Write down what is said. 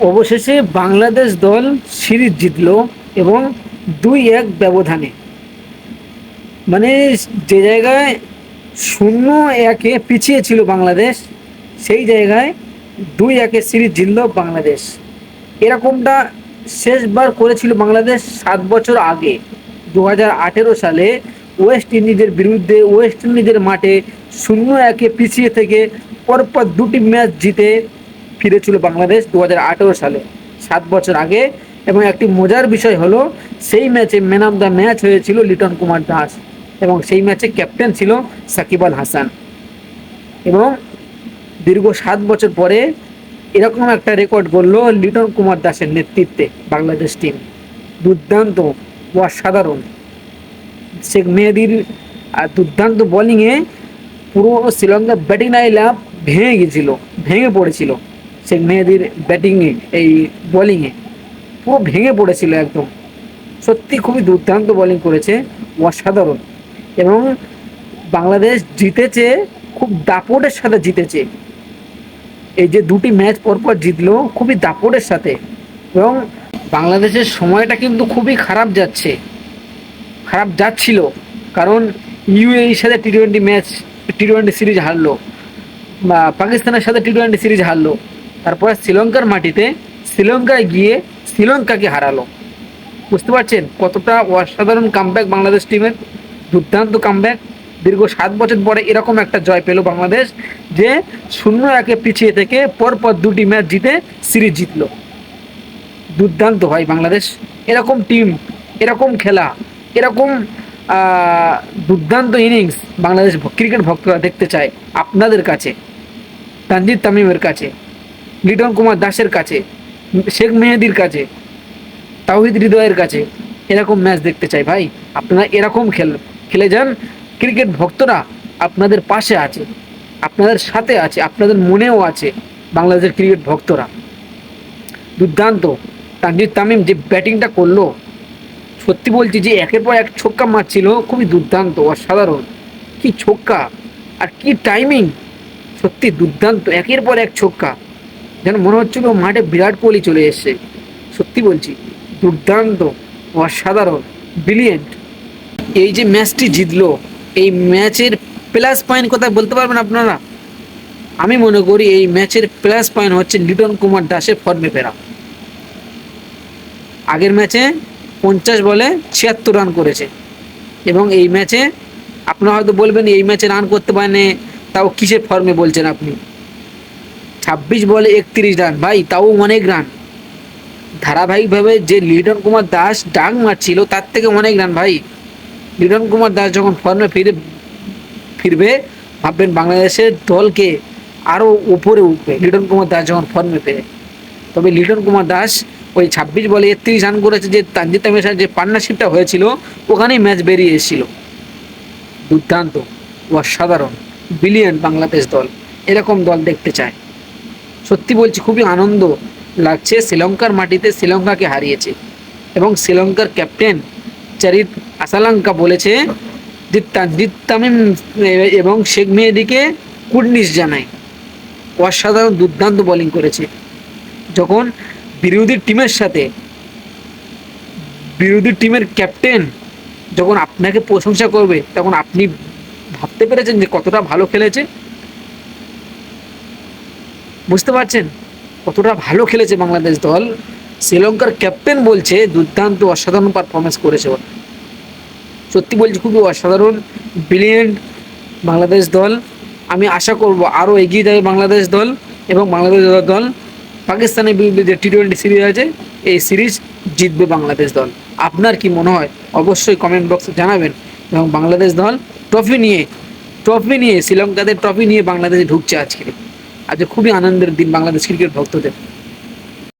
অবশেষে বাংলাদেশ দল সিরিজ জিতলো এবং 2-1 ব্যবধানে। মানে যে জায়গায় 0-1 পিছিয়ে ছিল বাংলাদেশ, সেই জায়গায় 2-1 সিরিজ জিতল বাংলাদেশ। এরকমটা শেষবার করেছিল বাংলাদেশ 7 বছর আগে, 2018 সালে ওয়েস্ট ইন্ডিজের বিরুদ্ধে ওয়েস্ট ইন্ডিজের মাঠে 0-1 পিছিয়ে থেকে পরপর দুটি ম্যাচ জিতে ফিরেছিল বাংলাদেশ 2018 সালে, 7 বছর আগে। এবং একটি মজার বিষয় হলো, সেই ম্যাচে ম্যান অফ দ্য ম্যাচ হয়েছিল লিটন কুমার দাস এবং সেই ম্যাচে ক্যাপ্টেন ছিল সাকিব আল হাসান। এবং দীর্ঘ 7 বছর পরে এরকম একটা রেকর্ড করলো লিটন কুমার দাসের নেতৃত্বে বাংলাদেশ টিম। দুর্দান্ত, অসাধারণ। শেখ মেহেদির দুর্দান্ত বোলিংয়ে পুরো শ্রীলঙ্কার ব্যাটিং লাইন আপ ভেঙে গেছিল, ভেঙে পড়েছিল। শেখ মেহেদির ব্যাটিংয়ে, এই বোলিংয়ে পুরো ভেঙে পড়েছিল একদম। সত্যি খুবই দুর্দান্ত বোলিং করেছে, অসাধারণ। এবং বাংলাদেশ জিতেছে, খুব দাপটের সাথে জিতেছে। এই যে দুটি ম্যাচ পরপর জিতলো খুবই দাপটের সাথে। এবং বাংলাদেশের সময়টা কিন্তু খুবই খারাপ যাচ্ছে, খারাপ যাচ্ছিল। কারণ ইউএইর সাথে টি টোয়েন্টি সিরিজ হারলো, বা পাকিস্তানের সাথে টি-20 সিরিজ হারলো, তারপরে শ্রীলঙ্কার মাটিতে শ্রীলঙ্কায় গিয়ে শ্রীলঙ্কাকে হারালো। বুঝতে পারছেন কতটা অসাধারণ কামব্যাক বাংলাদেশ টিমের, দুর্দান্ত কামব্যাক। দীর্ঘ 7 বছর পরে এরকম একটা জয় পেল বাংলাদেশ, যে 0-1 পিছিয়ে থেকে পরপর দুটি ম্যাচ জিতে সিরিজ জিতলো। দুর্দান্ত হয় বাংলাদেশ। এরকম টিম, এরকম খেলা, এরকম দুর্দান্ত ইনিংস বাংলাদেশ ক্রিকেট ভক্তরা দেখতে চায় আপনাদের কাছে, তানজিদ তামিমের কাছে, লিটন কুমার দাসের কাছে, শেখ মেহেদির কাছে, তাওহিদ হৃদয়ের কাছে। এরকম ম্যাচ দেখতে চাই ভাই। আপনারা এরকম খেলে যান। ক্রিকেট ভক্তরা আপনাদের পাশে আছে, আপনাদের সাথে আছে, আপনাদের মনেও আছে বাংলাদেশের ক্রিকেট ভক্তরা। দুর্দান্ত তানজিদ তামিম যে ব্যাটিংটা করলো, সত্যি বলছি, যে একের পর এক ছক্কা মারছিল, খুবই দুর্দান্ত, অসাধারণ। কি ছক্কা আর কি টাইমিং, সত্যি দুর্দান্ত। একের পর এক ছক্কা, যেন মনে হচ্ছিল মাঠে বিরাট কোহলি চলে এসছে। সত্যি বলছি, দুর্দান্ত, অসাধারণ, ব্রিলিয়েন্ট। এই যে ম্যাচটি জিতলো, এই ম্যাচের প্লাস পয়েন্ট কথা বলতে পারবেন আপনারা? আমি মনে করি এই ম্যাচের প্লাস পয়েন্ট হচ্ছে লিটন কুমার দাসের ফর্মে ফেরা। আগের ম্যাচে 50 বলে 76 রান করেছে, এবং এই ম্যাচে আপনারা হয়তো বলবেন এই ম্যাচে রান করতে পারেনি, তাও কিসের ফর্মে বলছেন আপনি? 26 বলে 31 রান, ভাই তাও অনেক রান। ধারাবাহিকভাবে যে লিটন কুমার দাস ডাক মারছিল, তার থেকে অনেক রান ভাই। লিটন কুমার দাস যখন ফর্মে ফিরবে, ভাববেন বাংলাদেশের দলকে আরও উপরে উঠবে লিটন কুমার দাস যখন ফর্মে ফিরে। তবে লিটন কুমার দাস ওই 26 বলে 31 রান করেছে, যে তানজিদ তামিমের সাথে যে পার্টনারশিপটা হয়েছিল, ওখানেই ম্যাচ বেরিয়ে এসেছিল। দুর্দান্ত, অসাধারণ, ব্রিলিয়ান্ট বাংলাদেশ দল। এরকম দল দেখতে চায়। সত্যি বলছি, খুবই আনন্দ লাগছে। শ্রীলঙ্কার মাটিতে শ্রীলঙ্কাকে হারিয়েছে, এবং শ্রীলঙ্কার ক্যাপ্টেন চারিত আসালাঙ্কা বলেছে যে তানজিদ তামিম এবং শেখ মেহেদিকে কুর্নিশ জানায়। অসাধারণ, দুর্দান্ত বোলিং করেছে। যখন বিরোধী টিমের ক্যাপ্টেন যখন আপনাকে প্রশংসা করবে, তখন আপনি ভাবতে পেরেছেন যে কতটা ভালো খেলেছে? বুঝতে পারছেন কতটা ভালো খেলেছে বাংলাদেশ দল? শ্রীলঙ্কার ক্যাপ্টেন বলছে দুর্দান্ত, অসাধারণ পারফরমেন্স করেছে ওরা। সত্যি বলছি, খুবই অসাধারণ, ব্রিলিয়েন্ট বাংলাদেশ দল। আমি আশা করব আরও এগিয়ে যাবে বাংলাদেশ দল, এবং বাংলাদেশ দল পাকিস্তানের বিরুদ্ধে যে টি-20 সিরিজ আছে, এই সিরিজ জিতবে বাংলাদেশ দল। আপনার কি মনে হয় অবশ্যই কমেন্ট বক্সে জানাবেন। এবং বাংলাদেশ দল ট্রফি নিয়ে শ্রীলঙ্কাদের ট্রফি নিয়ে বাংলাদেশে ঢুকছে আজকে। আজ খুবই আনন্দের দিন বাংলাদেশ ক্রিকেট ভক্তদের।